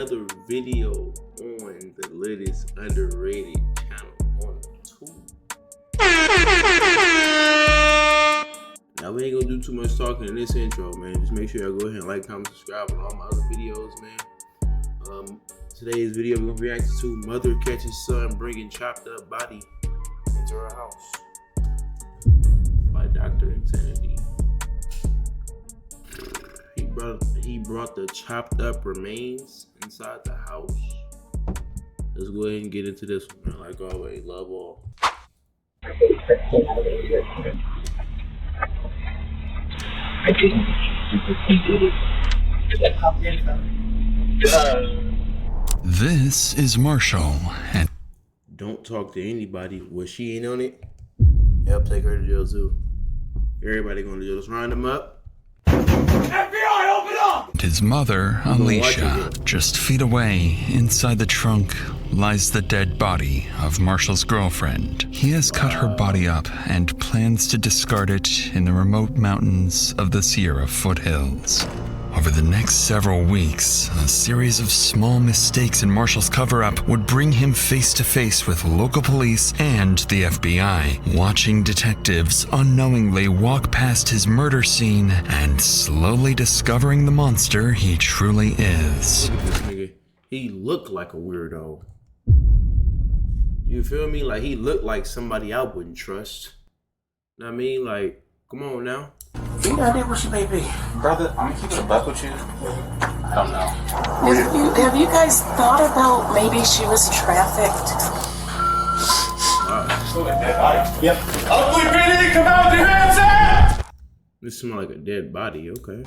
another video on the latest underrated channel on YouTube. Now we ain't gonna do too much talking in this intro, man. Just make sure y'all go ahead and like, comment, subscribe on all my other videos, man. Today's video we're gonna react to mother catches son bringing chopped up body into her house by Dr. Insanity. He brought the chopped up remains inside the house. Let's go ahead and get into this one, man. Like always, love all. This is Marshall, and don't talk to anybody. Was she ain't on it? Yep, take her to jail too. Everybody going to jail. Let's round them up. FBI, open up! his mother, Alicia. Just feet away, inside the trunk, lies the dead body of Marshall's girlfriend. He has cut her body up and plans to discard it in the remote mountains of the Sierra foothills. Over the next several weeks, a series of small mistakes in Marshall's cover-up would bring him face to face with local police and the FBI, watching detectives unknowingly walk past his murder scene and slowly discovering the monster he truly is. Look at this nigga. He looked like a weirdo. You feel me? Like he looked like somebody I wouldn't trust. Know what I mean? Like, come on now. You got it what she may be. Brother, I'm gonna keep it a buck with you. I don't know. Have you guys thought about maybe she was trafficked? Yep. Ugly PD, come out with your hands up! This smells like a dead body, okay.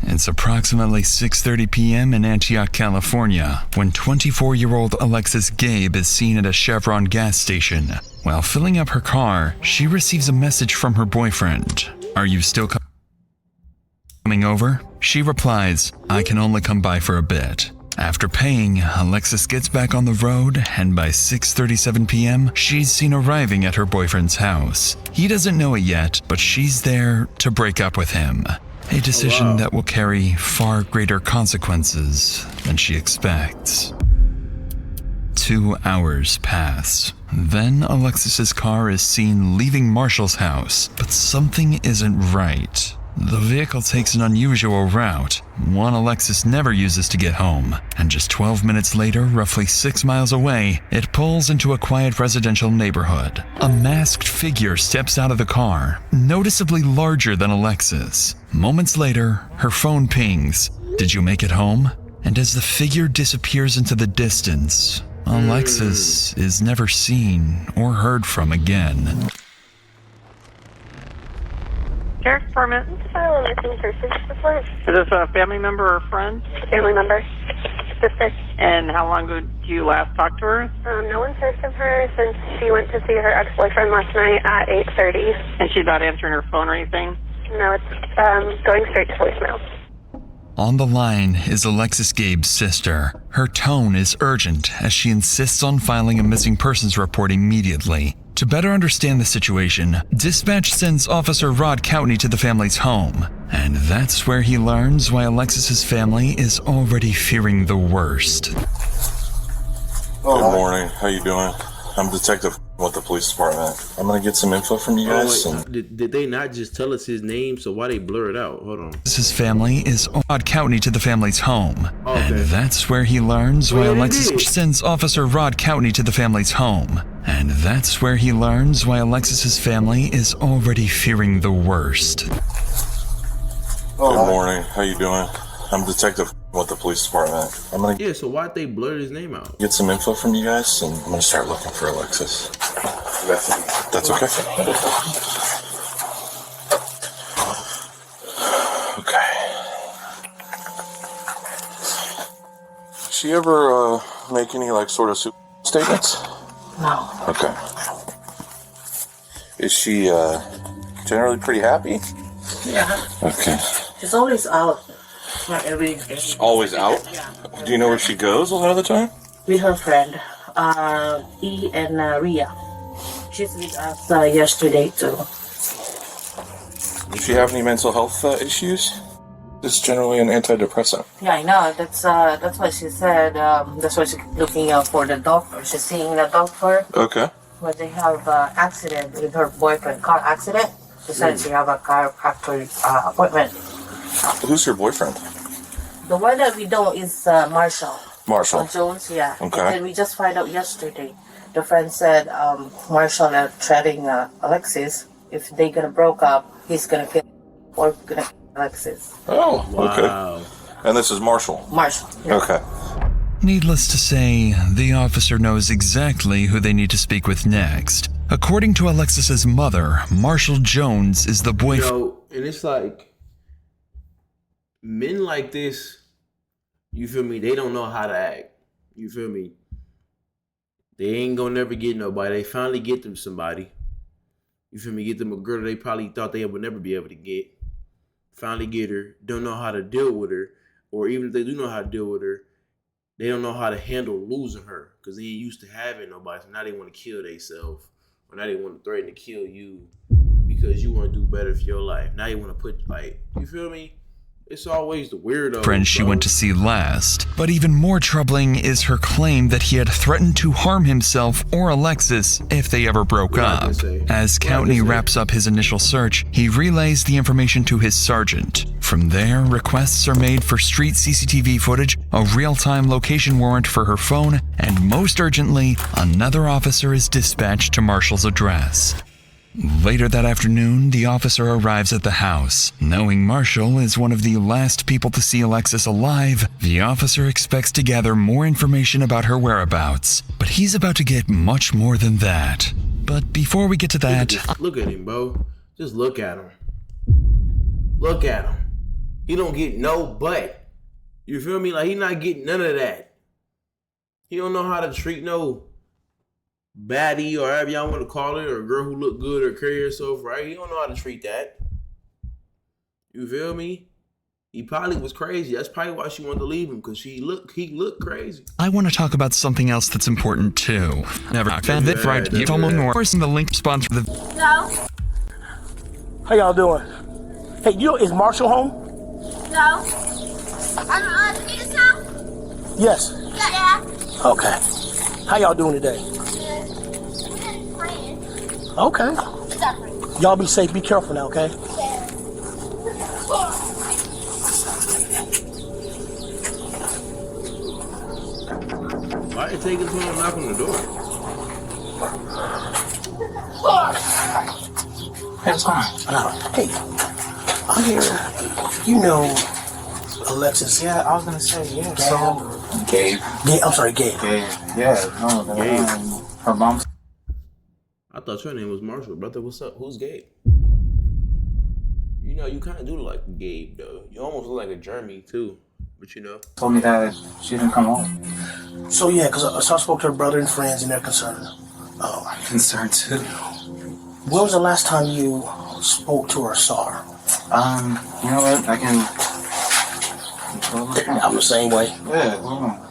It's approximately 6:30 p.m. in Antioch, California, when 24-year-old Alexis Gabe is seen at a Chevron gas station. While filling up her car, she receives a message from her boyfriend. "Are you still coming over?" She replies, "I can only come by for a bit." After paying, Alexis gets back on the road, and by 6:37 p.m., she's seen arriving at her boyfriend's house. He doesn't know it yet, but she's there to break up with him. A decision that will carry far greater consequences than she expects. 2 hours pass. Then Alexis's car is seen leaving Marshall's house, but something isn't right. The vehicle takes an unusual route, one Alexis never uses to get home, and just 12 minutes later, roughly 6 miles away, it pulls into a quiet residential neighborhood. A masked figure steps out of the car, noticeably larger than Alexis. Moments later, her phone pings, "Did you make it home?" And as the figure disappears into the distance, Alexis is never seen or heard from again. Sheriff's Department. File a missing person report. Is this a family member or friend? Family member. Sister. And how long ago did you last talk to her? No one's heard from her since she went to see her ex-boyfriend last night at 8:30. And she's not answering her phone or anything? No, it's going straight to voicemail. On the line is Alexis Gabe's sister. Her tone is urgent as she insists on filing a missing persons report immediately. To better understand the situation, dispatch sends Officer Rod Coutney to the family's home. And that's where he learns why Alexis's family is already fearing the worst. Good morning. How you doing? I'm Detective with the police department. I'm gonna get some info from you guys. Did they not just tell us his name? So why they blur it out? Hold on. Alexis's family is Rod Coutney to the family's home. Okay. And that's where he learns why Alexis sends Officer Rod Coutney to the family's home. And that's where he learns why Alexis's family is already fearing the worst. Good morning. How you doing? I'm Detective with the police department. I'm gonna Yeah, so why'd they blur his name out? get some info from you guys, and I'm gonna start looking for Alexis. That's okay. Okay. Does she ever make any sort of statements? No. Okay. Is she generally pretty happy? Yeah. Okay. She's always out. Not every day. Always out? Yeah. Do you know where she goes a lot of the time? With her friend, E and Ria. She's with us yesterday too. Does she have any mental health issues? It's generally an antidepressant. Yeah, I know. That's what she said. That's why she's looking for the doctor. She's seeing the doctor. Okay. When they have an accident with her boyfriend, car accident. She said she have a chiropractor appointment. Who's your boyfriend? The one that we know is Marshall. Marshall. Jones, yeah. Okay. And then we just find out yesterday. The friend said Marshall are threatening Alexis. If they gonna broke up, he's gonna kill or gonna kill Alexis. Oh, okay. Wow. And this is Marshall. Marshall. Yeah. Okay. Needless to say, the officer knows exactly who they need to speak with next. According to Alexis's mother, Marshall Jones is the You boyfriend. know, and it's like men like this, you feel me? They don't know how to act. You feel me? They ain't gonna never get nobody. They finally get them somebody. You feel me? Get them a girl they probably thought they would never be able to get. Finally get her. Don't know how to deal with her. Or even if they do know how to deal with her, they don't know how to handle losing her. Because they ain't used to having nobody. So now they want to kill themselves. Or now they want to threaten to kill you because you want to do better for your life. Now you want to put, like, you feel me? It's always the weirdo. Friend she went to see last. But even more troubling is her claim that he had threatened to harm himself or Alexis if they ever broke up. As Coutney wraps up his initial search, he relays the information to his sergeant. From there, requests are made for street CCTV footage, a real-time location warrant for her phone, and most urgently, another officer is dispatched to Marshall's address. Later that afternoon, the officer arrives at the house. Knowing Marshall is one of the last people to see Alexis alive, the officer expects to gather more information about her whereabouts. But he's about to get much more than that. But before we get to that... Look at him, bro. Just look at him. Look at him. He don't get no butt. You feel me? Like, he not getting none of that. He don't know how to treat no baddie or however y'all want to call it, or a girl who look good or carry herself right. He don't know how to treat that. You feel me? He probably was crazy. That's probably why she wanted to leave him, because he looked crazy. I want to talk about something else that's important too. Never found it right. You told me more. In the link sponsor the. No. How y'all doing? Hey, is Marshall home? No. On Peter's house? Yes. Yeah. Okay. How y'all doing today? Okay. Y'all be safe. Be careful now, okay? Why you taking too long to knock on the door? Hey, what's going on? Hey, I'm here. You know Alexis. Yeah, I was gonna say, yeah. So, Gabe. I'm sorry, Gabe. Gabe. Yeah, no, Gabe. Her mom's. I thought your name was Marshall, brother. What's up? Who's Gabe? You know, you kind of do look like Gabe, though. You almost look like a Jeremy, too. But you know. Told me that she didn't come home. So, yeah, because I spoke to her brother and friends, and they're concerned. I'm concerned, too. When was the last time you spoke to her or saw her? You know what? I can. I'm the same way. Yeah, hold on.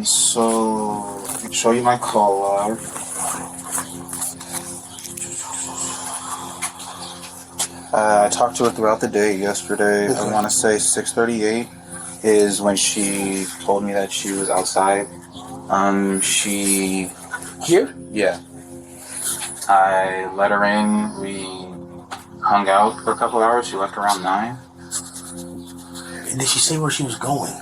So I can show you my call log. I talked to her throughout the day yesterday. Okay. I want to say 6:38 is when she told me that she was outside. She. Here? Yeah. I let her in. We hung out for a couple hours. She left around 9. Did she say where she was going?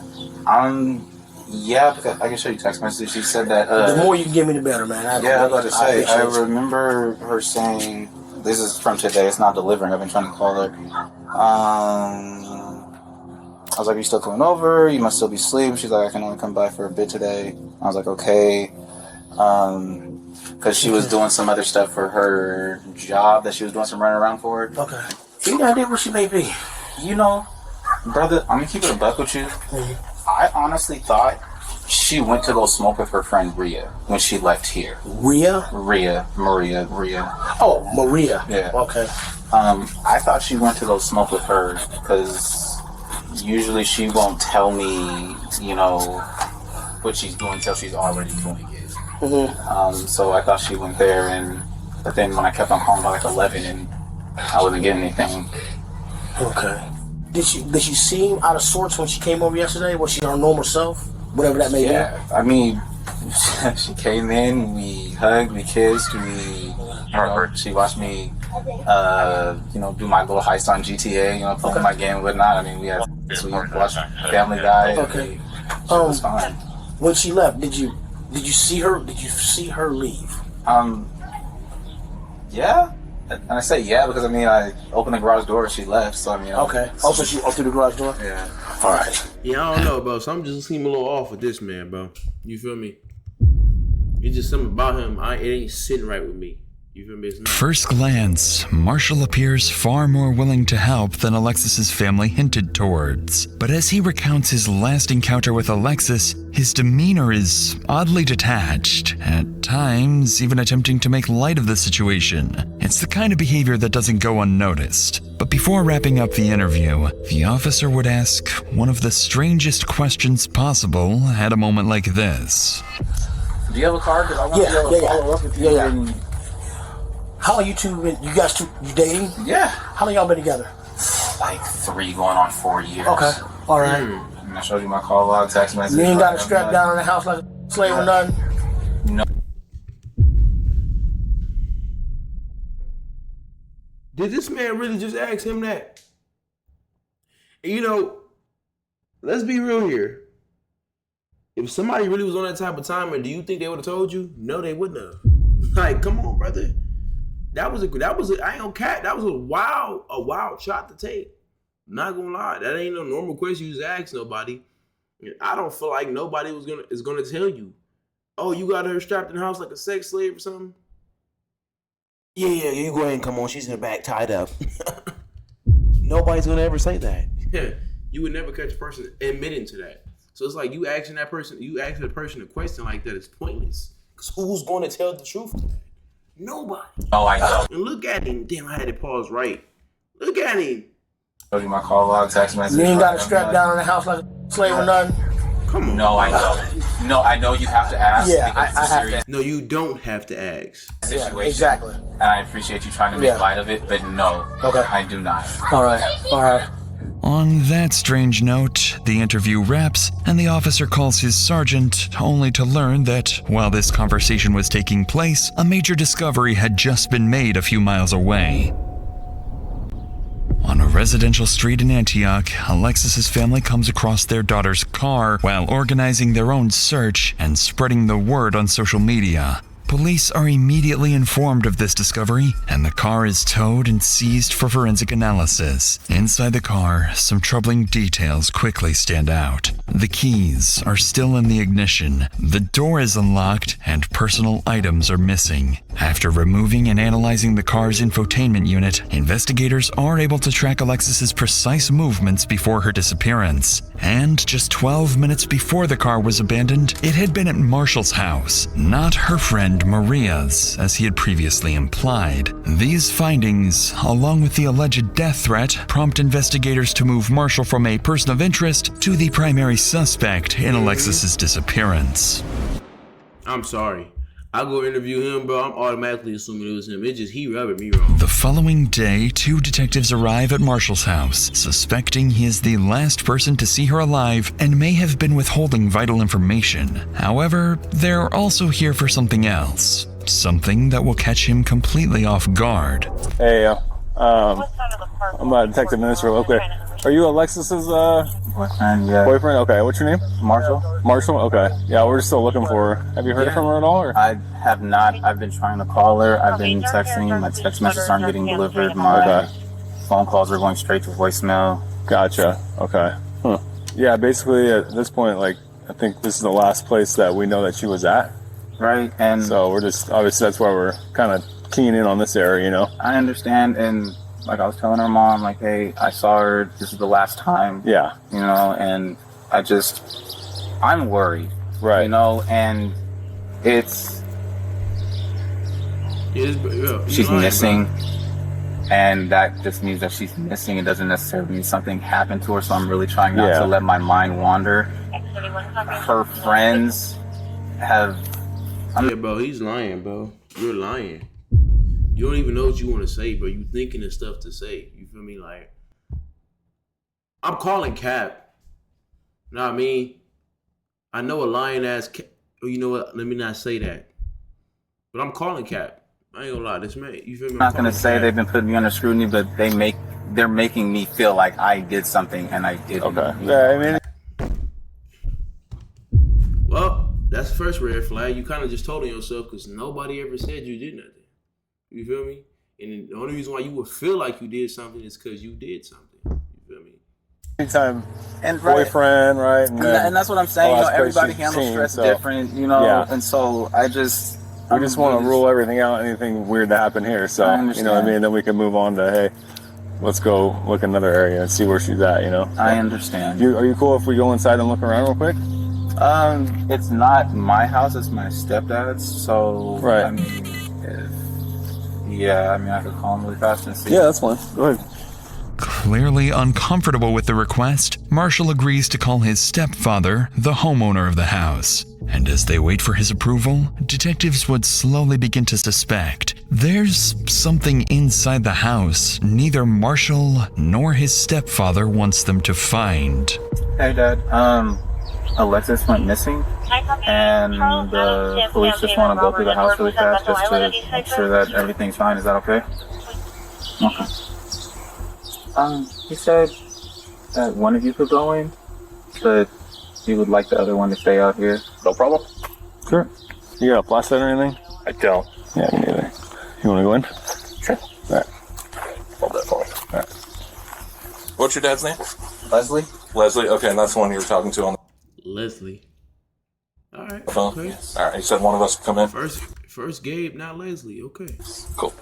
Yeah, I can show you text message. She said that. The more you can give me, the better, man. I was about to say. I remember her saying, "This is from today. It's not delivering. I've been trying to call her." I was like, "Are you still coming over? You must still be asleep." She's like, "I can only come by for a bit today." I was like, "Okay," because she was doing some other stuff for her job that she was doing some running around for. Okay. You got idea where she may be? You know, brother, I'm gonna keep it a buck with you. Mm-hmm. I honestly thought she went to go smoke with her friend Rhea when she left here. Maria. Oh, Maria. Yeah. Okay. I thought she went to go smoke with her because usually she won't tell me, you know, what she's doing until she's already doing it. Mm-hmm. So I thought she went there, but then when I kept on calling by like 11 and I wasn't getting anything, Okay. Did she seem out of sorts when she came over yesterday? Was she her normal self? Whatever that may be. Yeah, I mean, she came in, we hugged, we kissed, she watched me, do my little heist on GTA, playing my game and whatnot. I mean, we watched Family Guy. Okay. It was fine. When she left, did you see her? Did you see her leave? Yeah. And I say yeah because I opened the garage door and she left. So Okay. Also, she opened the garage door. Yeah. All right. Yeah, I don't know, bro. Something just seemed a little off with this man, bro. You feel me? It's just something about him. It ain't sitting right with me. You feel me? It's not. First glance, Marshall appears far more willing to help than Alexis's family hinted towards. But as he recounts his last encounter with Alexis, his demeanor is oddly detached, at times even attempting to make light of the situation. It's the kind of behavior that doesn't go unnoticed. But before wrapping up the interview, the officer would ask one of the strangest questions possible at a moment like this. Do you have a car? Because I want to follow up with you. Yeah. How long you dating? Yeah. How long y'all been together? Like 3 going on 4 years. Okay. All right. And I showed you my call log, text message. You ain't got a strap down in the house like a slave or nothing? No. Did this man really just ask him that? And let's be real here. If somebody really was on that type of timer, do you think they would have told you? No, they wouldn't have. Like, come on, brother. I ain't gonna cat. That was a wild shot to take. Not gonna lie. That ain't no normal question you just ask nobody. I don't feel like nobody is gonna tell you, oh, you got her strapped in the house like a sex slave or something. Yeah, you go ahead and come on. She's in the back tied up. Nobody's gonna ever say that. Yeah, you would never catch a person admitting to that. So it's like you asking the person a question like that is pointless. Because who's going to tell the truth to that? Nobody. Oh, I know. And look at him. Damn, I had to pause right. Look at him. Showed you my call log, text message. You ain't got a strap down in the house like a slave or nothing? Come on. No, I know. No, I know you have to ask. Yeah, I have to. No, you don't have to ask. Situation. Yeah, exactly. And I appreciate you trying to make light of it, but no. Okay. I do not. All right. On that strange note, the interview wraps, and the officer calls his sergeant, only to learn that, while this conversation was taking place, a major discovery had just been made a few miles away. On a residential street in Antioch, Alexis's family comes across their daughter's car while organizing their own search and spreading the word on social media. Police are immediately informed of this discovery, and the car is towed and seized for forensic analysis. Inside the car, some troubling details quickly stand out. The keys are still in the ignition, the door is unlocked, and personal items are missing. After removing and analyzing the car's infotainment unit, investigators are able to track Alexis's precise movements before her disappearance. And just 12 minutes before the car was abandoned, it had been at Marshall's house, not her friend Maria's, as he had previously implied. These findings, along with the alleged death threat, prompt investigators to move Marshall from a person of interest to the primary suspect in Alexis's disappearance. I'm sorry. I go interview him, bro. I'm automatically assuming it was him. He rubbed me wrong. The following day, 2 detectives arrive at Marshall's house, suspecting he is the last person to see her alive and may have been withholding vital information. However, they're also here for something else. Something that will catch him completely off guard. Hey, I'm a detective minister real quick. Are you Alexis's boyfriend? Yeah. Boyfriend? Okay, what's your name? Marshall. Marshall? Okay. Yeah, we're still looking for her. Have you heard from her at all? Or? I have not. I've been trying to call her. I've been texting. My text messages aren't getting delivered. My phone calls are going straight to voicemail. Gotcha. Okay. Yeah, basically at this point, I think this is the last place that we know that she was at. Right. And so we're just, obviously that's why we're kind of keying in on this area, I understand. And I was telling her mom, hey, I saw her. This is the last time. Yeah. And I'm worried. Right. And she's missing. And that just means that she's missing. It doesn't necessarily mean something happened to her. So I'm really trying not to let my mind wander. Her friends have... Yeah, bro, he's lying, bro. You're lying. You don't even know what you want to say, bro. You thinking of stuff to say. You feel me? I'm calling Cap. Know what I mean? I know a lying ass Cap. Oh, you know what? Let me not say that. But I'm calling Cap. I ain't gonna lie, this man. You feel me? I'm not gonna say they've been putting me under scrutiny, but they're making me feel like I did something and I didn't. Okay. Yeah, I mean. Well, that's the first red flag. You kind of just told on yourself because nobody ever said you did nothing. You feel me? And the only reason why you would feel like you did something is because you did something. You feel me? Anytime And boyfriend, right? And that's what I'm saying. You know, everybody handles team, stress so, different, you know, yeah. and so I just. We just want to rule everything out, anything weird to happen here. So, you know what I mean? Then we can move on to, hey, let's go look another area and see where she's at, you know? I understand. Are you cool if we go inside and look around real quick? It's not my house, it's my stepdad's. So, right. I mean, I could call him really fast and see. Yeah, that's fine. Go ahead. Clearly uncomfortable with the request, Marshall agrees to call his stepfather, the homeowner of the house. And as they wait for his approval, detectives would slowly begin to suspect there's something inside the house neither Marshall nor his stepfather wants them to find. Hey, Dad. Alexis went missing, and the police just want to go through the house really fast just to make sure that everything's fine. Is that okay? Okay. He said that one of you could go in, but he would like the other one to stay out here. No problem. Sure. You got a flashlight or anything? I don't. Yeah, me neither. You want to go in? Sure. All right. Hold that for me. All right. What's your dad's name? Leslie? Leslie. Okay, and that's the one you were talking to on Leslie. All right. the phone? Okay. All right, he said one of us would come in. First Gabe, not Leslie. Okay. Cool.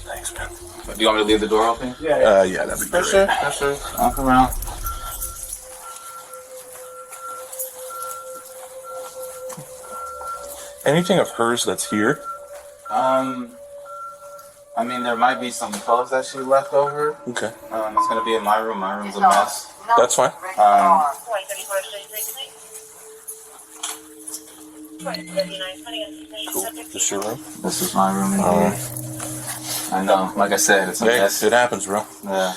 Thanks, man. Do you want me to leave the door open? Yeah, that'd be great. Sure. Walk around. Anything of hers that's here? I mean, there might be some clothes that she left over. Okay. It's gonna be in my room. My room's a mess. That's fine. Cool. This your room? This is my room in here. I know. Like I said, it's a mess. It happens, bro. Yeah.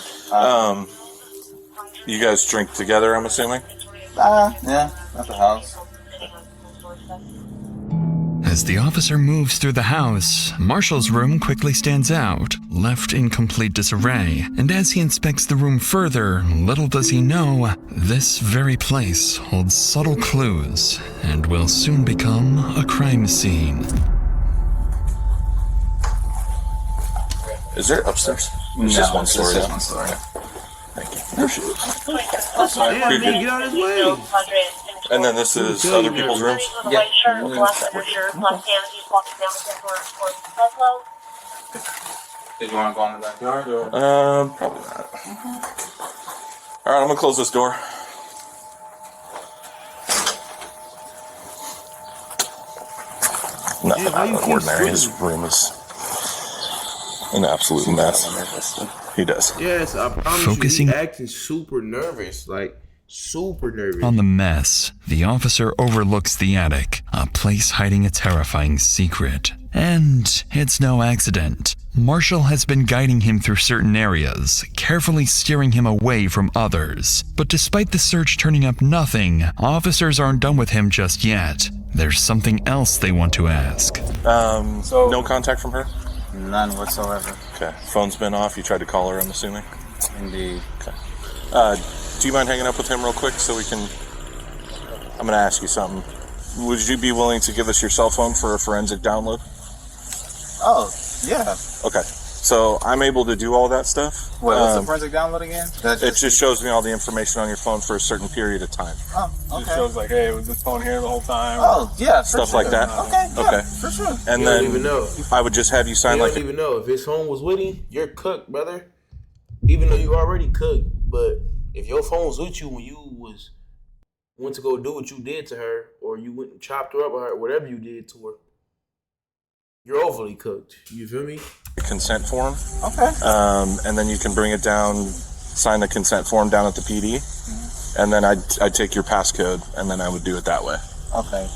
You guys drink together, I'm assuming? Yeah. At the house. As the officer moves through the house, Marshall's room quickly stands out, left in complete disarray. And as he inspects the room further, little does he know, this very place holds subtle clues and will soon become a crime scene. Is there upstairs? It's just one story. Just one story. Thank you. Appreciate it. Sorry. Yeah, man, get out of his way. And then this is other people's rooms? Yeah. Did you want to go in the backyard or? Probably not. Alright, I'm gonna close this door. Nothing out of the ordinary. His room is an absolute mess. He does. Yes, I promise Focusing- you, he's acting super nervous. Like, super nervous. On the mess, the officer overlooks the attic, a place hiding a terrifying secret. And it's no accident. Marshall has been guiding him through certain areas, carefully steering him away from others. But despite the search turning up nothing, officers aren't done with him just yet. There's something else they want to ask. No contact from her? None whatsoever. Okay. Phone's been off. You tried to call her, I'm assuming? Indeed. Okay. Do you mind hanging up with him real quick so we can... I'm going to ask you something. Would you be willing to give us your cell phone for a forensic download? Oh, yeah. Okay. So I'm able to do all that stuff. What's the forensic download again? It just shows me all the information on your phone for a certain period of time. Oh, okay. It shows like, hey, was this phone here the whole time? Oh, yeah, for Stuff sure. like that. Okay, yeah, Okay. for sure. And You then don't even know. I would just have you sign You like... don't even know. If his phone was with him, you're cooked, brother. Even though you already cooked. But if your phone was with you when you went to go do what you did to her, or you went and chopped her up, or whatever you did to her, you're overly cooked. You feel me? consent form. Okay. And then you can bring it down, sign the consent form down at the PD, and then I'd take your passcode, and then I would do it that way. Okay.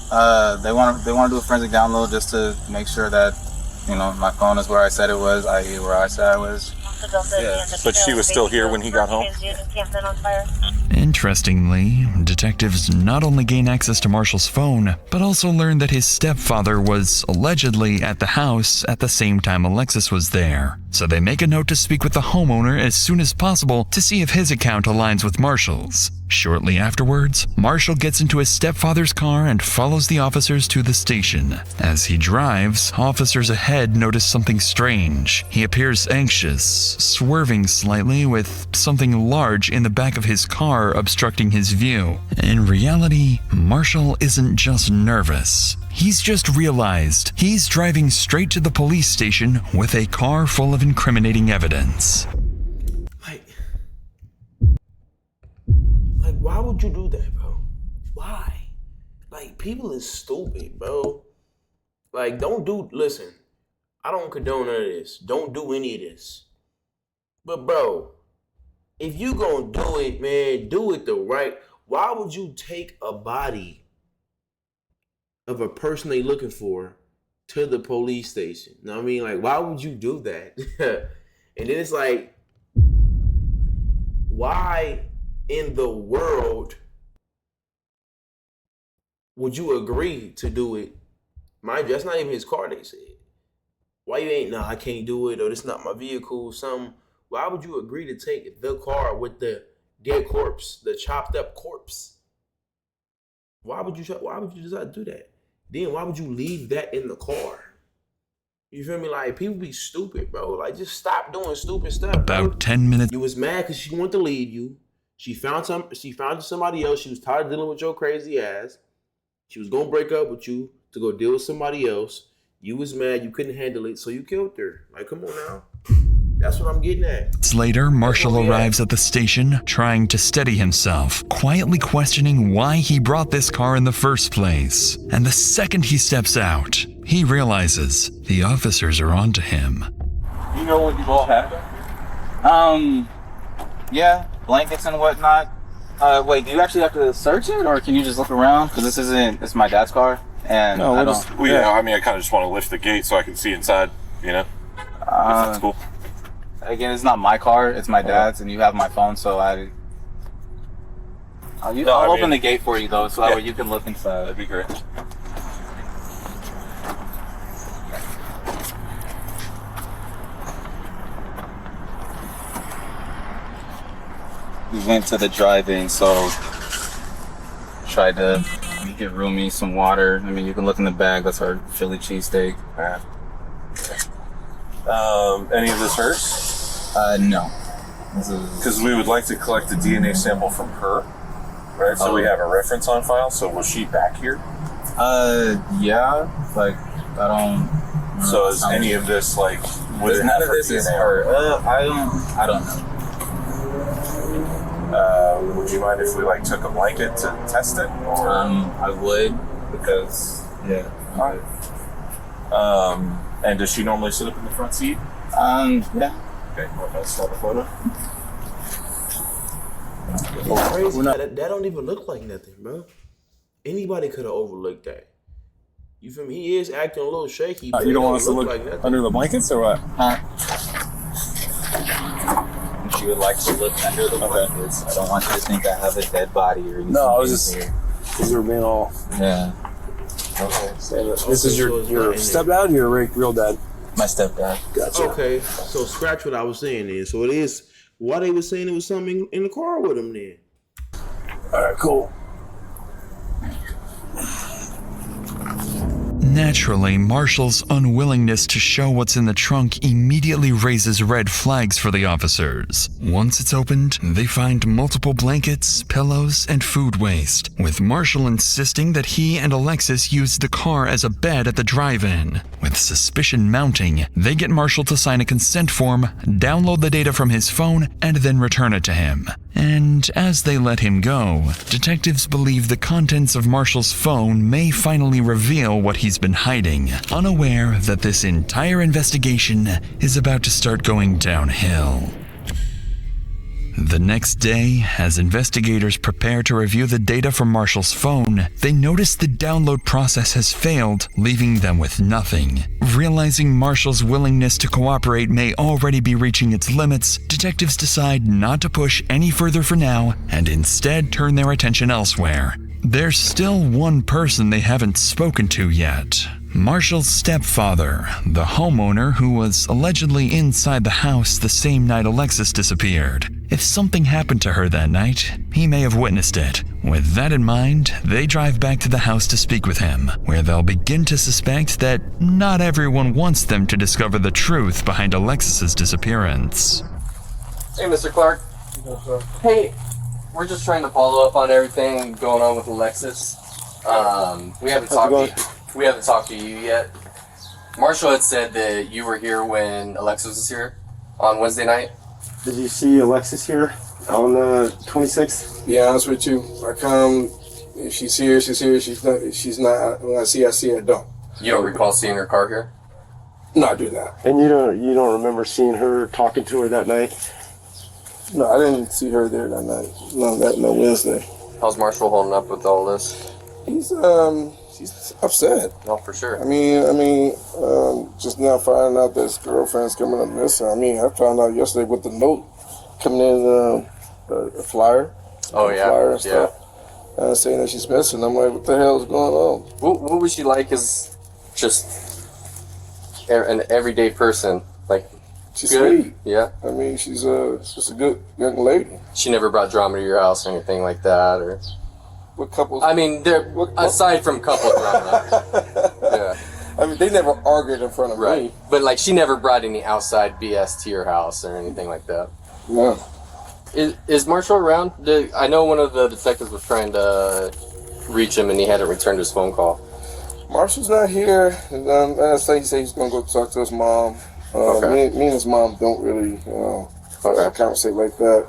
They want to do a forensic download just to make sure that, you know, my phone is where I said it was, i.e. where I said I was. But she was still here when he got home? Interestingly, detectives not only gain access to Marshall's phone, but also learn that his stepfather was allegedly at the house at the same time Alexis was there. So they make a note to speak with the homeowner as soon as possible to see if his account aligns with Marshall's. Shortly afterwards, Marshall gets into his stepfather's car and follows the officers to the station. As he drives, officers ahead notice something strange. He appears anxious, swerving slightly with something large in the back of his car obstructing his view. In reality, Marshall isn't just nervous. He's just realized he's driving straight to the police station with a car full of incriminating evidence. Like, why would you do that, bro? Why? Like, people is stupid, bro. Like, listen, I don't condone none of this. Don't do any of this. But, bro, if you gonna do it, man, do it the right. Why would you take a body of a person they looking for to the police station? You know what I mean? Like, why would you do that? And then it's like, why in the world would you agree to do it? Mind you, that's not even his car, they said. Why you ain't, I can't do it, or this not my vehicle, something. Why would you agree to take the car with the dead corpse, the chopped up corpse? Why would you decide to do that? Then why would you leave that in the car? You feel me? Like, people be stupid, bro. Like, just stop doing stupid stuff. About 10 minutes. You was mad because she wanted to leave you. She found somebody else. She was tired of dealing with your crazy ass. She was gonna break up with you to go deal with somebody else. You was mad. You couldn't handle it, so you killed her. Like, come on now. That's what I'm getting at. Later, Marshall arrives at the station, trying to steady himself, quietly questioning why he brought this car in the first place. And the second he steps out, he realizes the officers are onto him. You know what you all have? Yeah, blankets and whatnot. Wait, do you actually have to search it, or can you just look around? Because it's my dad's car, and no, I mean, I kind of just want to lift the gate so I can see inside, you know? If that's cool. Again, it's not my car, it's my dad's, and you have my phone, so I'll open the gate for you, though, so that way you can look inside. That'd be great. We went to the drive-in, so tried to get Rumi some water. I mean, you can look in the bag. That's our Philly cheesesteak. Any of this hers? No. Because we would like to collect a DNA sample from her, right? So we have a reference on file. So was she back here? Yeah. Like, I don't. So is any of this like? None of this is her. I don't know. Would you mind if we like took a blanket to test it? Or? I would, because Alright. And does she normally sit up in the front seat? Yeah. Okay, well, let's start the photo. It's crazy. That don't even look like nothing, bro. Anybody could have overlooked that. You feel me? He is acting a little shaky. But you don't want us to look look like under the blankets or what? She would like to look under the blankets. I don't want you to think I have a dead body or anything. No, I was just because you were being all. Yeah. Okay. This is your stepdad or your real dad? My stepdad. Gotcha. Okay, so scratch what I was saying then. So it is why they were saying it was something in the car with him then. All right, cool. Naturally, Marshall's unwillingness to show what's in the trunk immediately raises red flags for the officers. Once it's opened, they find multiple blankets, pillows, and food waste, with Marshall insisting that he and Alexis used the car as a bed at the drive-in. With suspicion mounting, they get Marshall to sign a consent form, download the data from his phone, and then return it to him. And as they let him go, detectives believe the contents of Marshall's phone may finally reveal what he's been hiding, unaware that this entire investigation is about to start going downhill. The next day, as investigators prepare to review the data from Marshall's phone, they notice the download process has failed, leaving them with nothing. Realizing Marshall's willingness to cooperate may already be reaching its limits, detectives decide not to push any further for now and instead turn their attention elsewhere. There's still one person they haven't spoken to yet. Marshall's stepfather, the homeowner who was allegedly inside the house the same night Alexis disappeared. If something happened to her that night, he may have witnessed it. With that in mind, they drive back to the house to speak with him, where they'll begin to suspect that not everyone wants them to discover the truth behind Alexis's disappearance. Hey, Mr. Clark. Hey, we're just trying to follow up on everything going on with Alexis. We haven't talked to you yet. Marshall had said that you were here when Alexis was here on Wednesday night. Did you see Alexis here on the 26th? Be honest with you, I come. If she's here, she's here. She's not. When I see her, I don't. You don't recall seeing her car here? No, I do not. And you don't remember seeing her, talking to her that night? No, I didn't see her there that night. No Wednesday. How's Marshall holding up with all this? He's upset. No, for sure. I mean, just now finding out that his girlfriend's coming up missing. I mean, I found out yesterday with the note coming in, a flyer. Oh yeah, flyer and stuff. Saying that she's missing. I'm like, what the hell is going on? What was she like as just an everyday person? Like, she's good? Sweet. Yeah. I mean, she's just a good young lady. She never brought drama to your house or anything like that, or. What couples? I mean, aside from couple drama. Yeah. I mean, they never argued in front of me. But like, she never brought any outside BS to your house or anything like that. No. Is Marshall around? I know one of the detectives was trying to reach him and he hadn't returned his phone call. Marshall's not here. And, I think he said he's gonna go talk to his mom. Me and his mom don't really conversate like that.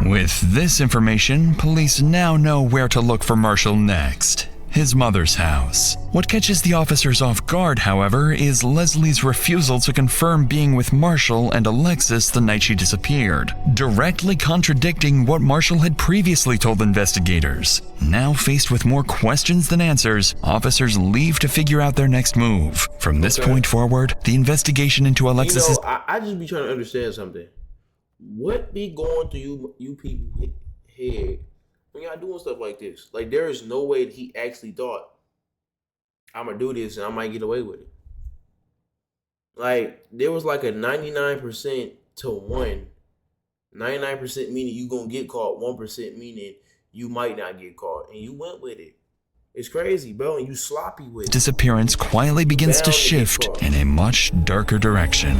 With this information, police now know where to look for Marshall next. His mother's house. What catches the officers off guard, however, is Leslie's refusal to confirm being with Marshall and Alexis the night she disappeared, directly contradicting what Marshall had previously told investigators. Now faced with more questions than answers, officers leave to figure out their next move. From this point forward, the investigation into Alexis's... I just be trying to understand something. What be going through you people head when y'all doing stuff like this? Like, there is no way that he actually thought, I'm gonna do this and I might get away with it. Like, there was like a 99% to 1. 99% meaning you gonna get caught, 1% meaning you might not get caught, and you went with it. It's crazy, bro, and you sloppy with it. Disappearance quietly begins to shift in a much darker direction.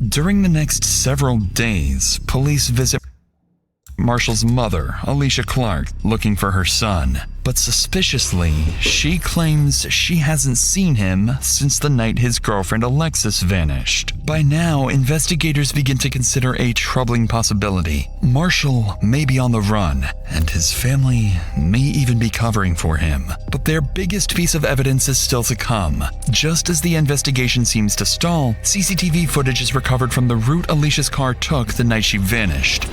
During the next several days, police visit Marshall's mother, Alicia Clark, looking for her son. But suspiciously, she claims she hasn't seen him since the night his girlfriend Alexis vanished. By now, investigators begin to consider a troubling possibility. Marshall may be on the run, and his family may even be covering for him. But their biggest piece of evidence is still to come. Just as the investigation seems to stall, CCTV footage is recovered from the route Alicia's car took the night she vanished.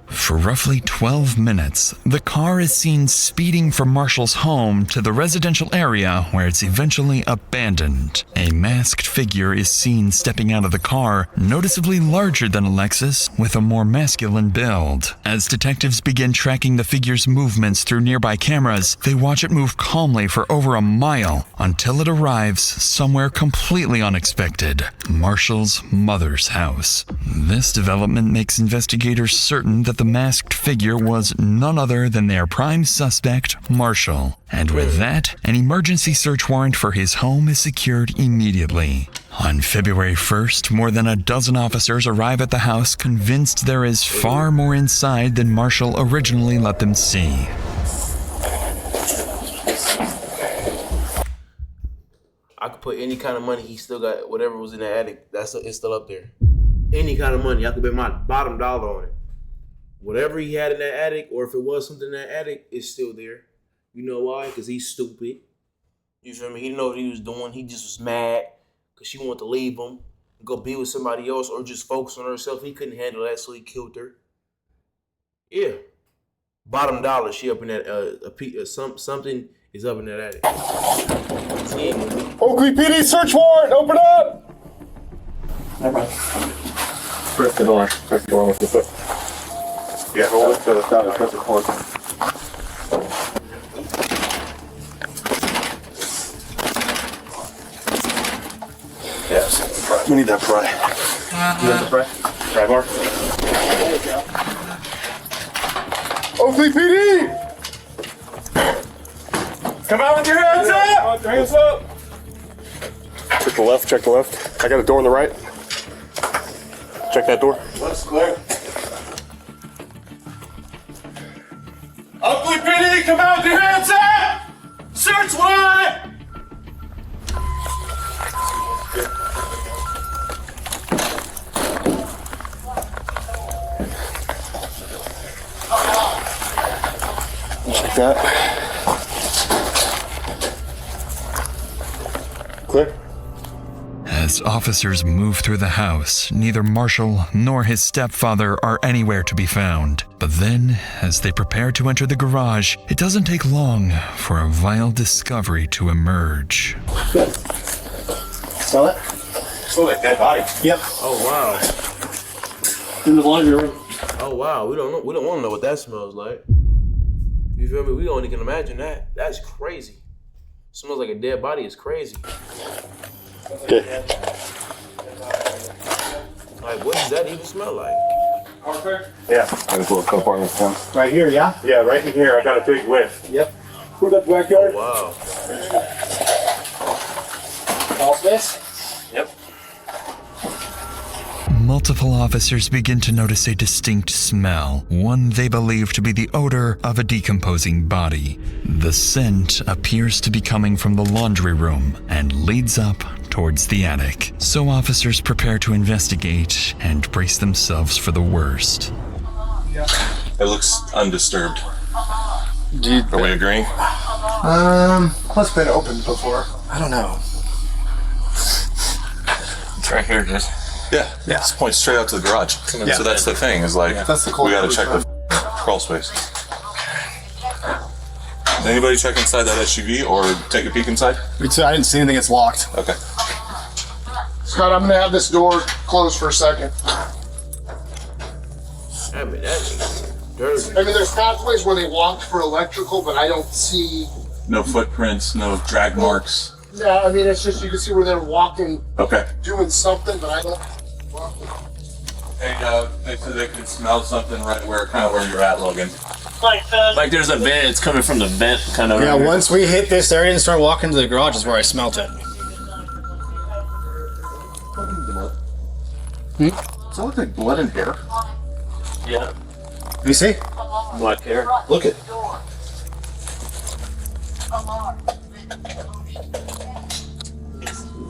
For roughly 12 minutes, the car is seen speeding from Marshall's home to the residential area where it's eventually abandoned. A masked figure is seen stepping out of the car, noticeably larger than Alexis, with a more masculine build. As detectives begin tracking the figure's movements through nearby cameras, they watch it move calmly for over a mile until it arrives somewhere completely unexpected: Marshall's mother's house. This development makes investigators certain that the masked figure was none other than their prime suspect, Marshall. And with that, an emergency search warrant for his home is secured immediately. On February 1st, more than a dozen officers arrive at the house convinced there is far more inside than Marshall originally let them see. I could put any kind of money, he still got whatever was in the attic, it's still up there. Any kind of money, I could bet my bottom dollar on it. Whatever he had in that attic, or if it was something in that attic, it's still there. You know why? Because he's stupid. You feel me? He didn't know what he was doing. He just was mad because she wanted to leave him, go be with somebody else, or just focus on herself. He couldn't handle that, so he killed her. Yeah. Bottom dollar, she up in that something is up in that attic. Oakley PD search warrant, open up! Press the door. Press the door with your foot. Yeah, hold it to the side. Press the cord. Yes. We need that pry. You want the pry? Pry bar? Oakley PD! Come out with your hands up! Hands up! Check the left, check the left. I got a door on the right. Check that door. Left's clear. Oakley PD, come out with your hands up! Search warrant! Check that. Clear. As officers move through the house, neither Marshall nor his stepfather are anywhere to be found. But then, as they prepare to enter the garage, it doesn't take long for a vile discovery to emerge. Smell it? Oh, that dead body. Yep. Oh wow. In the laundry room. Oh wow. We don't want to know what that smells like. You feel me? We only can imagine that. That's crazy. Smells like a dead body. Is crazy. Okay. Like, what does that even smell like? Yeah. I just look up on this one. Right here, yeah? Yeah, right in here. I got a big whiff. Yep. Who's that backyard? Wow. All space? Yep. Multiple officers begin to notice a distinct smell, one they believe to be the odor of a decomposing body. The scent appears to be coming from the laundry room and leads up towards the attic. So officers prepare to investigate and brace themselves for the worst. It looks undisturbed. Dude, Are we agreeing? It's been opened before. I don't know. It's right here, dude. Yeah. This points straight out to the garage. So that's the thing, is like, That's the we gotta check the crawl space. Did anybody check inside that SUV or take a peek inside? I didn't see anything. It's locked. Okay. Scott, I'm gonna have this door closed for a second. I mean, that's dirty. I mean, there's pathways where they walked for electrical, but I don't see. No footprints, no drag marks. Yeah, I mean, it's just you can see where they're walking, Okay. doing something, but I don't. Hey, they said they could smell something right where you're at, Logan. Like there's a vent, it's coming from the vent kind of. Yeah, once we hit this area and start walking to the garage is where I smelt it. Does that look like blood and hair? Yeah. Let me see. Black hair. Look it.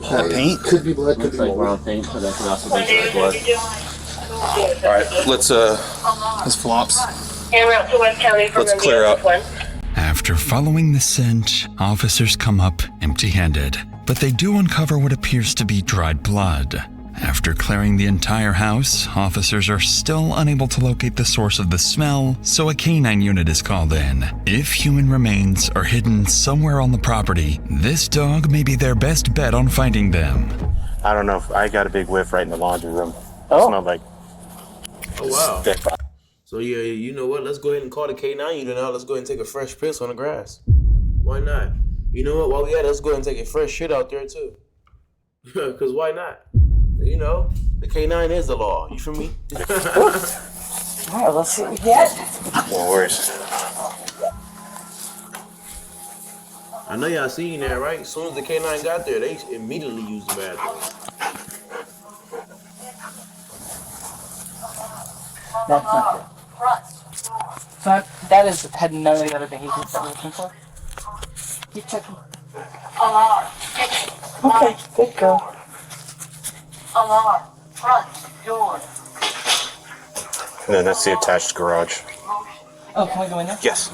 That paint? Could be blood, could Looks be like mold. brown paint, but that could also be blood. Alright, let's This flops. let's clear out. After following the scent, officers come up empty-handed, but they do uncover what appears to be dried blood. After clearing the entire house, officers are still unable to locate the source of the smell, so a canine unit is called in. If human remains are hidden somewhere on the property, this dog may be their best bet on finding them. I don't know if I got a big whiff right in the laundry room. Oh. It smelled like Oh wow. dead body. So yeah, you know what? Let's go ahead and call the K9 unit now. Let's go ahead and take a fresh piss on the grass. Why not? You know what? While we at it, let's go ahead and take a fresh shit out there too. Cause why not? You know, the K9 is the law. You feel me? Alright, let's see what we get. No worries. I know y'all seen that, right? As soon as the K9 got there, they immediately used the bathroom. That's not good. That is had none of the other behaviors that we're looking for. Keep checking. Okay, good girl. Alarm. Front door. And then that's the attached garage. Oh, can we go in there? Yes.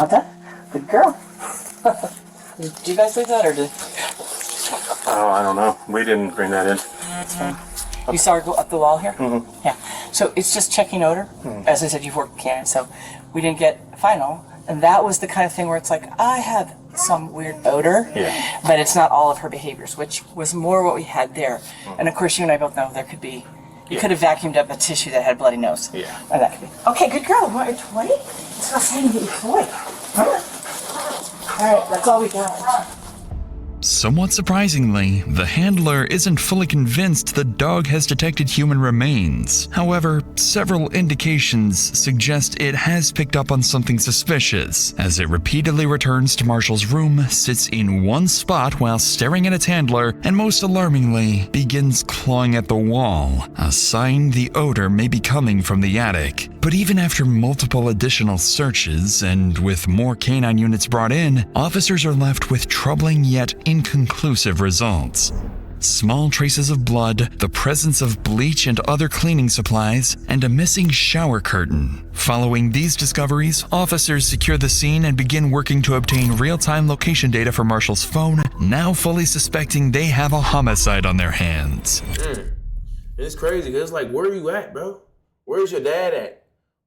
Okay, good girl. Did you guys leave that or did? Oh, I don't know. We didn't bring that in. That's fine. You saw her go up the wall here? Mm-hmm. Yeah. So it's just checking odor. As I said, you've worked with Canada, so we didn't get final. And that was the kind of thing where it's like, I have some weird odor, but it's not all of her behaviors, which was more what we had there. And of course, you and I both know there could be, you could have vacuumed up a tissue that had a bloody nose. Yeah. Or that could be. Okay, good girl. You want your toy? It's not saying to get your toy. Huh? All right, that's all we got. Somewhat surprisingly, the handler isn't fully convinced the dog has detected human remains. However, several indications suggest it has picked up on something suspicious, as it repeatedly returns to Marshall's room, sits in one spot while staring at its handler, and most alarmingly, begins clawing at the wall, a sign the odor may be coming from the attic. But even after multiple additional searches, and with more canine units brought in, officers are left with troubling yet inconclusive results. Small traces of blood, the presence of bleach and other cleaning supplies, and a missing shower curtain. Following these discoveries, officers secure the scene and begin working to obtain real-time location data for Marshall's phone, now fully suspecting they have a homicide on their hands. It's crazy, because it's like, where are you at, bro? Where's your dad at?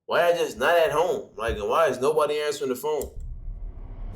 Why I just not at home? Like, why is nobody answering the phone?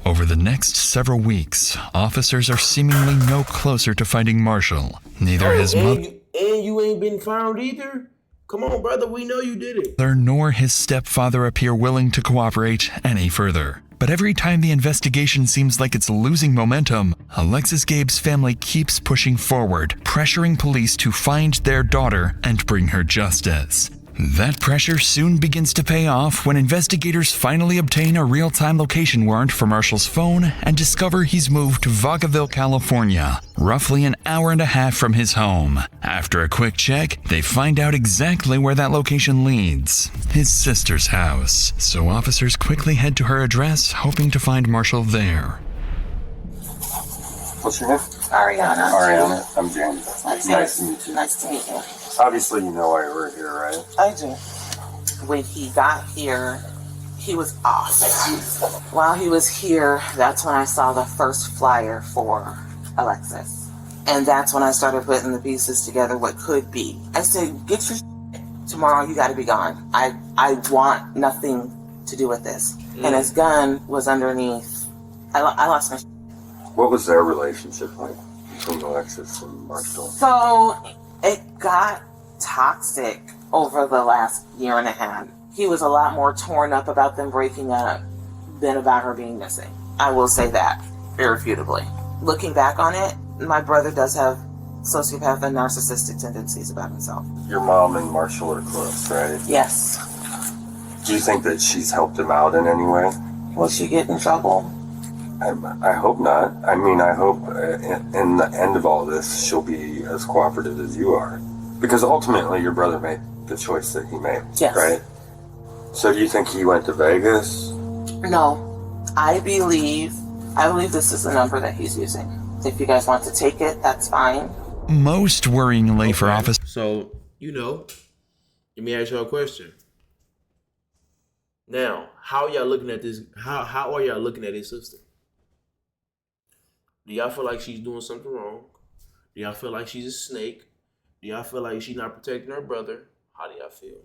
Over the next several weeks, officers are seemingly no closer to finding Marshall. Neither his mother and you ain't been found either? Come on, brother, we know you did it. nor his stepfather appear willing to cooperate any further. But every time the investigation seems like it's losing momentum, Alexis Gabe's family keeps pushing forward, pressuring police to find their daughter and bring her justice. That pressure soon begins to pay off when investigators finally obtain a real-time location warrant for Marshall's phone and discover he's moved to Vacaville, California, roughly an hour and a half from his home. After a quick check, they find out exactly where that location leads: his sister's house. So officers quickly head to her address, hoping to find Marshall there. What's your name? Ariana. Ariana. I'm James. Nice to meet you. Nice to meet you. Obviously, you know why we're here, right? I do. When he got here, he was off. While he was here, that's when I saw the first flyer for Alexis. And that's when I started putting the pieces together, what could be. I said, get your tomorrow, you gotta be gone. I want nothing to do with this. And his gun was underneath. I lost my What was their relationship like between Alexis and Marshall? So it got toxic over the last year and a half. He was a lot more torn up about them breaking up than about her being missing. I will say that, irrefutably. Looking back on it, my brother does have sociopath and narcissistic tendencies about himself. Your mom and Marshall are close, right? Yes. Do you think that she's helped him out in any way? Will she get in trouble? I hope not. I mean, I hope in the end of all this, she'll be as cooperative as you are. Because ultimately, your brother made the choice that he made, yes. Right? So do you think he went to Vegas? No. I believe this is the number that he's using. If you guys want to take it, that's fine. Most worryingly for officers. So, let me ask y'all a question. Now, how are y'all looking at this? How are y'all looking at his sister? Do y'all feel like she's doing something wrong? Do y'all feel like she's a snake? Do y'all feel like she's not protecting her brother? How do y'all feel?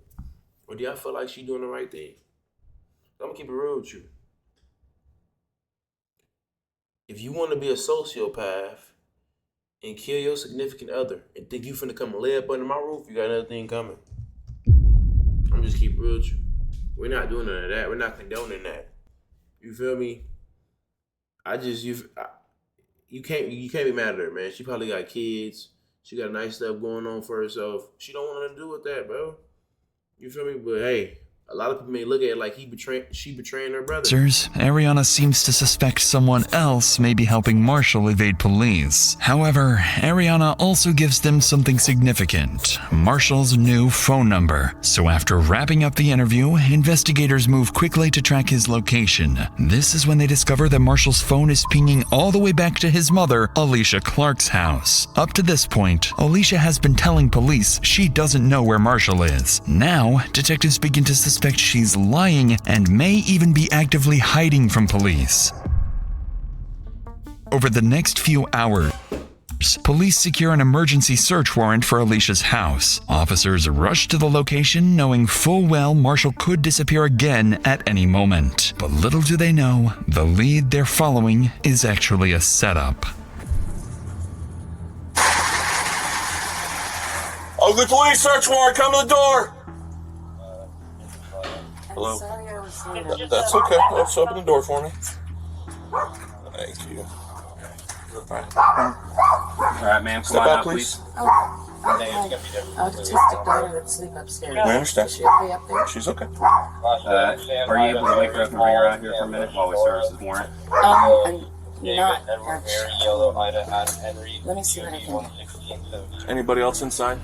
Or do y'all feel like she's doing the right thing? I'm gonna keep it real with you. If you want to be a sociopath and kill your significant other and think you finna come and lay up under my roof, you got another thing coming. I'm just keep it real with you. We're not doing none of that. We're not condoning that. You feel me? You can't be mad at her, man. She probably got kids. She got nice stuff going on for herself. She don't want nothing to do with that, bro. You feel me? But hey, a lot of people may look at it like she betraying her brother. Ariana seems to suspect someone else may be helping Marshall evade police. However, Ariana also gives them something significant: Marshall's new phone number. So after wrapping up the interview, investigators move quickly to track his location. This is when they discover that Marshall's phone is pinging all the way back to his mother, Alicia Clark's house. Up to this point, Alicia has been telling police she doesn't know where Marshall is. Now, detectives begin to suspect suspect she's lying and may even be actively hiding from police. Over the next few hours, police secure an emergency search warrant for Alicia's house. Officers rush to the location knowing full well Marshall could disappear again at any moment. But little do they know, the lead they're following is actually a setup. Ugly police search warrant, come to the door! Hello? Sorry I was late. That's okay. Let's open the door for me. Thank you. Alright, ma'am, come Step on out, out, please. Autistic daughter that sleep upstairs. I understand. Is she okay up there? She's okay. Are you able to wake her up and bring her out here for a minute while we service this warrant? I'm not actually. Let me see what I can do. Anybody else inside?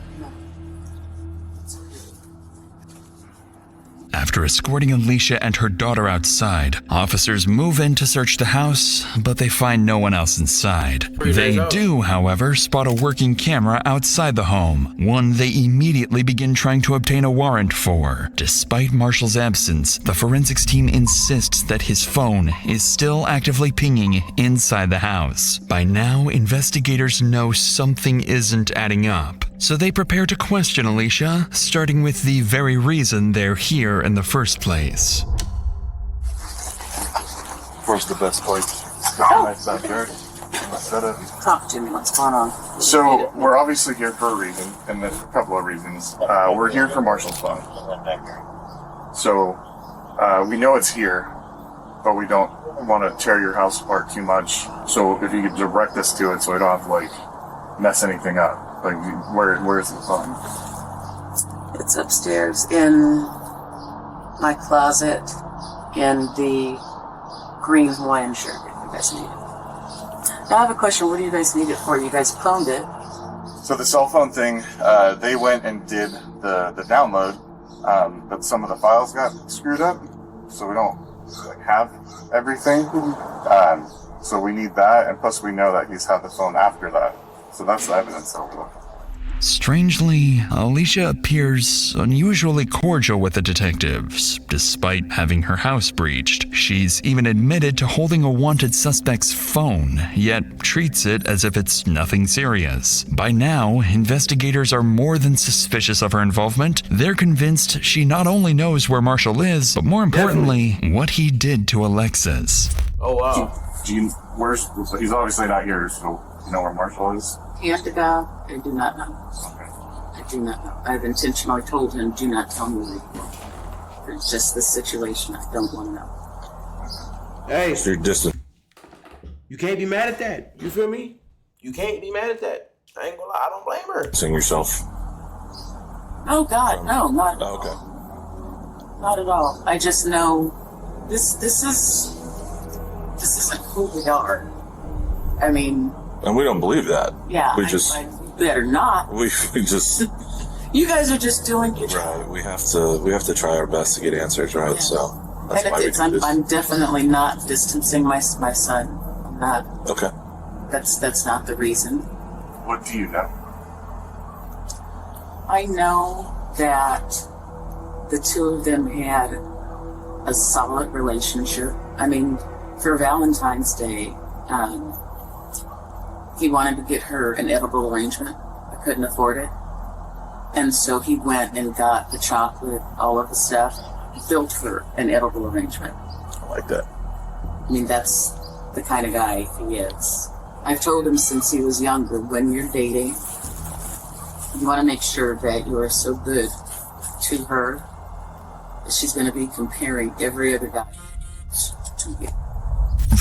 After escorting Alicia and her daughter outside, officers move in to search the house, but they find no one else inside. They do, however, spot a working camera outside the home, one they immediately begin trying to obtain a warrant for. Despite Marshall's absence, the forensics team insists that his phone is still actively pinging inside the house. By now, investigators know something isn't adding up. So they prepare to question Alicia, starting with the very reason they're here in the first place. Where's the best place? Nice backyard. Talk to me. What's going on? So we're obviously here for a reason, and there's a couple of reasons. We're here for Marshall's phone. So we know it's here, but we don't want to tear your house apart too much. So if you could direct us to it, so we don't have to like mess anything up. Like, where's the phone? It's upstairs in my closet in the green Hawaiian shirt if you guys need it. Now I have a question. What do you guys need it for? You guys cloned it. So the cell phone thing, they went and did the download, but some of the files got screwed up, so we don't like have everything. So we need that, and plus we know that he's had the phone after that. So that's the evidence that we're looking for. Strangely, Alicia appears unusually cordial with the detectives. Despite having her house breached, she's even admitted to holding a wanted suspect's phone, yet treats it as if it's nothing serious. By now, investigators are more than suspicious of her involvement. They're convinced she not only knows where Marshall is, but more importantly, what he did to Alexis. Oh, wow. He's obviously not here, so you know where Marshall is? Hand to God, I do not know. I do not know. I've intentionally told him, do not tell me where you are. It's just the situation I don't want to know. Hey, You're distant. you can't be mad at that. You feel me? You can't be mad at that. I ain't gonna lie, I don't blame her. Sing yourself. Oh God, no, not at Oh, okay. all. Not at all. I just know this isn't who we are. I mean, And we don't believe that. yeah, We just, I better not. we just, You guys are just doing your job. right, we have to try our best to get answers, right? So that's And why we it's, do this. I'm definitely not distancing my son. I'm not. Okay. That's not the reason. What do you know? I know that the two of them had a solid relationship. I mean, for Valentine's Day, he wanted to get her an edible arrangement. I couldn't afford it. And so he went and got the chocolate, all of the stuff, built her an edible arrangement. I like that. I mean, that's the kind of guy he is. I've told him since he was younger, when you're dating, you want to make sure that you are so good to her that she's going to be comparing every other guy to you.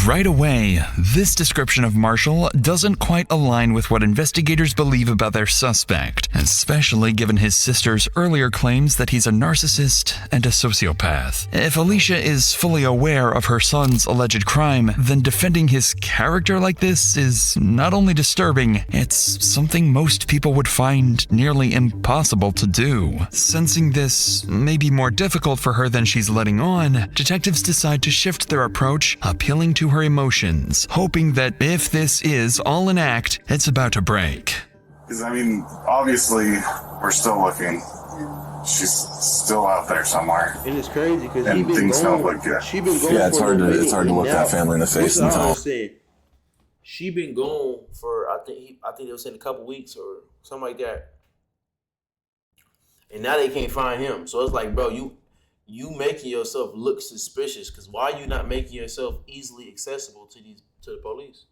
Right away, this description of Marshall doesn't quite align with what investigators believe about their suspect, especially given his sister's earlier claims that he's a narcissist and a sociopath. If Alicia is fully aware of her son's alleged crime, then defending his character like this is not only disturbing, it's something most people would find nearly impossible to do. Sensing this may be more difficult for her than she's letting on, detectives decide to shift their approach, appealing to her emotions, hoping that if this is all an act, it's about to break. Because, I mean, obviously, we're still looking. she's still out there somewhere. And it's crazy because And things don't look good. She been gone. Yeah, it's for hard a to minute, and look now- that family in the face and tell. She been gone for I think they were saying a couple weeks or something like that. And now they can't find him. So it's like, bro, you making yourself look suspicious because why are you not making yourself easily accessible to the police?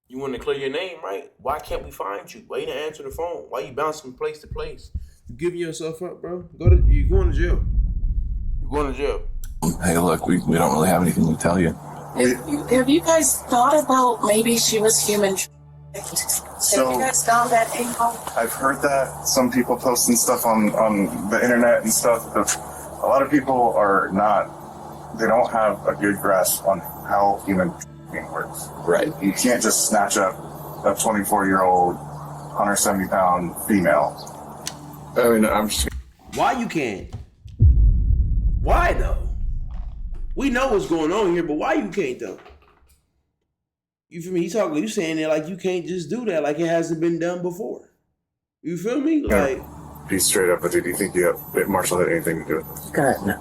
You want to clear your name, right? Why can't we find you? Why you not answering the phone? Why you bouncing from place to place? You giving yourself up, bro? You're going to jail. You're going to jail. Hey, look, we don't really have anything to tell you. Have you guys thought about maybe she was human? Have So- you guys found that angle? I've heard that some people posting stuff on the internet and stuff, but a lot of people are not, they don't have a good grasp on how human works. Right. You can't just snatch up a 24-year-old, 170-pound female. I mean, I'm just... Why you can't? Why though? We know what's going on here, but why you can't though? You feel me? You saying it like you can't just do that, like it hasn't been done before. You feel me? Like, Be straight up with you. Do you think Marshall had anything to do with this? God, no.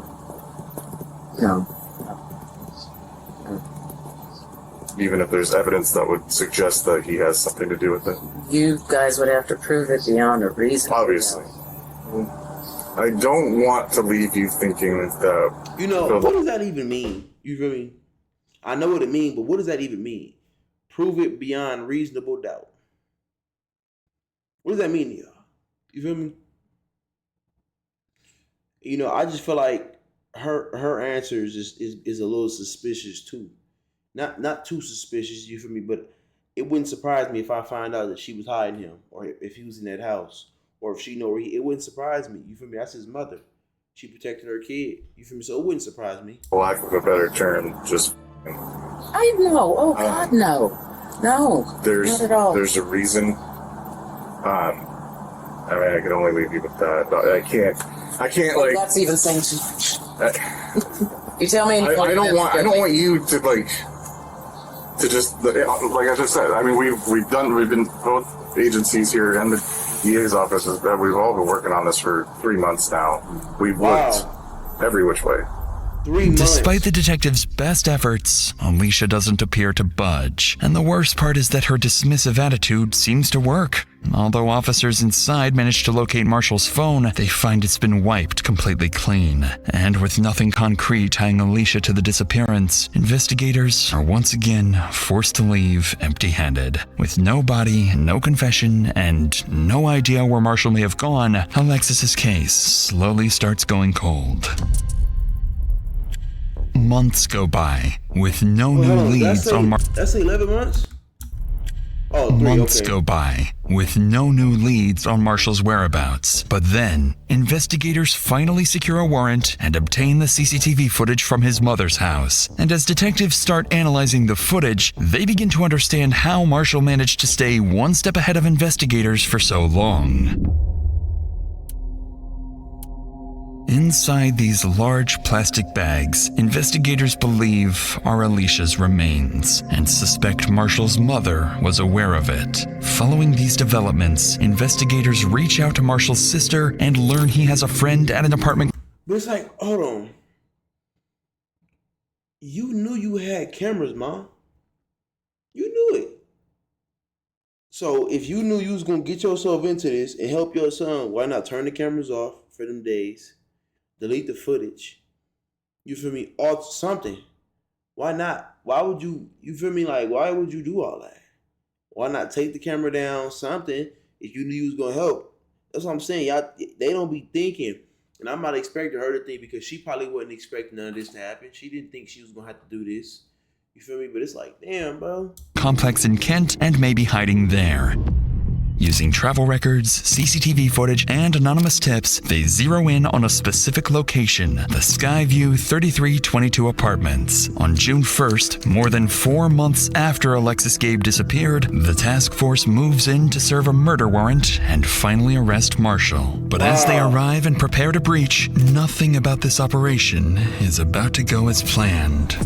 Even if there's evidence that would suggest that he has something to do with it? You guys would have to prove it beyond a reason. Obviously. I don't want to leave you thinking that... you know, what does that even mean? You feel me? I know what it means, but what does that even mean? Prove it beyond reasonable doubt. What does that mean to y'all? You feel me? You know, I just feel like her answers is a little suspicious too. Not too suspicious, you feel me? But it wouldn't surprise me if I find out that she was hiding him, or if he was in that house, or if she know where it wouldn't surprise me. You feel me? That's his mother. She protected her kid. You feel me? So it wouldn't surprise me. For lack of a better term, just... I know. Oh, God, no. No, not at all. There's a reason. I mean, I can only leave you with that. But I can't Well, like... that's even saying too much. You tell me. I don't want you to just like I just said. I mean, we've been both agencies here and the DA's office. We've all been working on this for 3 months now. We've looked every which way. 3 months. Despite the detective's best efforts, Alicia doesn't appear to budge. And the worst part is that her dismissive attitude seems to work. Although officers inside manage to locate Marshall's phone, they find it's been wiped completely clean. And with nothing concrete tying Alicia to the disappearance, investigators are once again forced to leave empty-handed. With no body, no confession, and no idea where Marshall may have gone, Alexis's case slowly starts going cold. Months go by with no new leads on Marshall. That's 11 months? Oh, 3, Months okay. go by with no new leads on Marshall's whereabouts. But then, investigators finally secure a warrant and obtain the CCTV footage from his mother's house. And as detectives start analyzing the footage, they begin to understand how Marshall managed to stay one step ahead of investigators for so long. Inside these large plastic bags, investigators believe are Alicia's remains and suspect Marshall's mother was aware of it. Following these developments, investigators reach out to Marshall's sister and learn he has a friend at an apartment. But it's like, hold on. You knew you had cameras, Mom. You knew it. So if you knew you was going to get yourself into this and help your son, why not turn the cameras off for them days? Delete the footage. You feel me? Or something. Why not? Why would you feel me? Like, why would you do all that? Why not take the camera down, something, if you knew you was going to help? That's what I'm saying. Y'all, they don't be thinking. And I'm not expecting her to think because she probably wasn't expecting none of this to happen. She didn't think she was going to have to do this. You feel me? But it's like, damn, bro. Complex in Kent and may be hiding there. Using travel records, CCTV footage, and anonymous tips, they zero in on a specific location, the Skyview 3322 apartments. On June 1st, more than 4 months after Alexis Gabe disappeared, the task force moves in to serve a murder warrant and finally arrest Marshall. But as they arrive and prepare to breach, nothing about this operation is about to go as planned.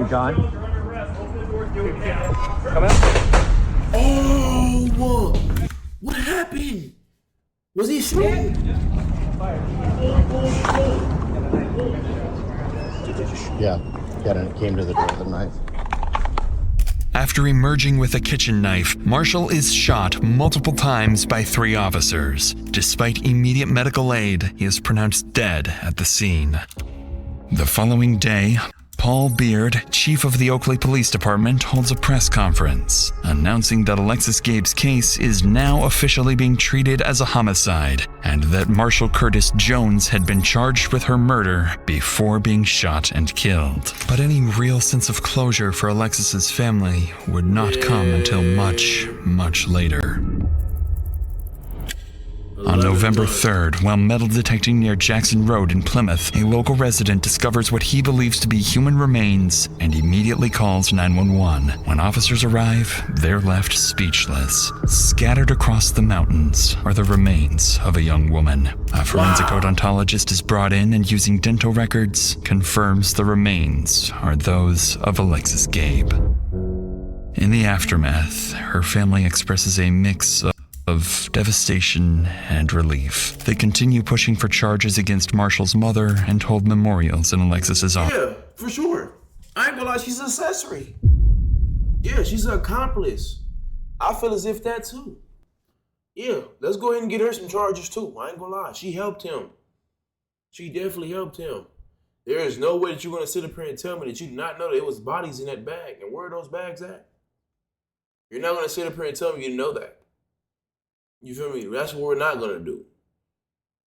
You gone? Come out. Oh, what happened? Was he shooting? Yeah. Came to the door with a knife. After emerging with a kitchen knife, Marshall is shot multiple times by 3 officers. Despite immediate medical aid, he is pronounced dead at the scene. The following day, Paul Beard, chief of the Oakley Police Department, holds a press conference, announcing that Alexis Gabe's case is now officially being treated as a homicide, and that Marshall Curtis Jones had been charged with her murder before being shot and killed. But any real sense of closure for Alexis's family would not come until much, much later. On November 3rd, while metal detecting near Jackson Road in Plymouth, a local resident discovers what he believes to be human remains and immediately calls 911. When officers arrive, they're left speechless. Scattered across the mountains are the remains of a young woman. A forensic odontologist is brought in and, using dental records, confirms the remains are those of Alexis Gabe. In the aftermath, her family expresses a mix of devastation and relief. They continue pushing for charges against Marshall's mother and hold memorials in Alexis's honor. Yeah, for sure. I ain't gonna lie, she's an accessory. Yeah, she's an accomplice. I feel as if that too. Yeah, let's go ahead and get her some charges too. I ain't gonna lie, she helped him. She definitely helped him. There is no way that you're gonna sit up here and tell me that you did not know that it was bodies in that bag. And where are those bags at? You're not gonna sit up here and tell me you didn't know that. You feel me? That's what we're not gonna do.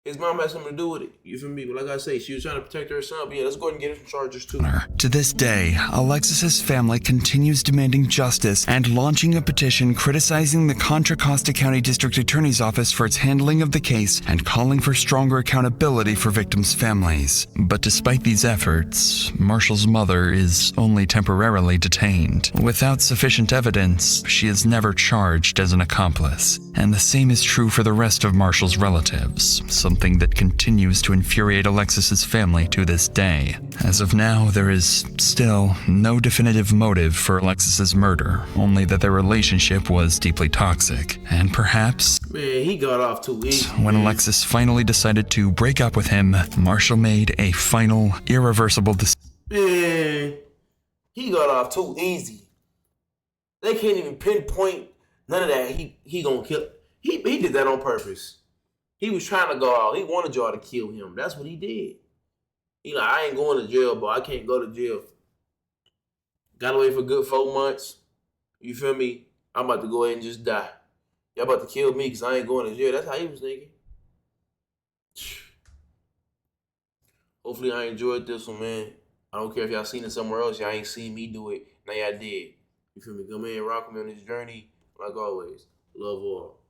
His mom has something to do with it. You feel me? But like I say, she was trying to protect her son. But yeah, let's go ahead and get her some charges too. To this day, Alexis's family continues demanding justice and launching a petition criticizing the Contra Costa County District Attorney's Office for its handling of the case and calling for stronger accountability for victims' families. But despite these efforts, Marshall's mother is only temporarily detained. Without sufficient evidence, she is never charged as an accomplice. And the same is true for the rest of Marshall's relatives, something that continues to infuriate Alexis's family to this day. As of now, there is still no definitive motive for Alexis's murder, only that their relationship was deeply toxic. And perhaps, man, he got off too easy. When Alexis finally decided to break up with him, Marshall made a final, irreversible decision. Man, he got off too easy. They can't even pinpoint none of that. He gonna kill. He did that on purpose. He was trying to go out. He wanted y'all to kill him. That's what he did. He like, I ain't going to jail, but I can't go to jail. Got away for a good 4 months. You feel me? I'm about to go ahead and just die. Y'all about to kill me because I ain't going to jail. That's how he was thinking. Hopefully I enjoyed this one, man. I don't care if y'all seen it somewhere else. Y'all ain't seen me do it. Now y'all did. You feel me? Come in and rock me on this journey. Like always. Love all.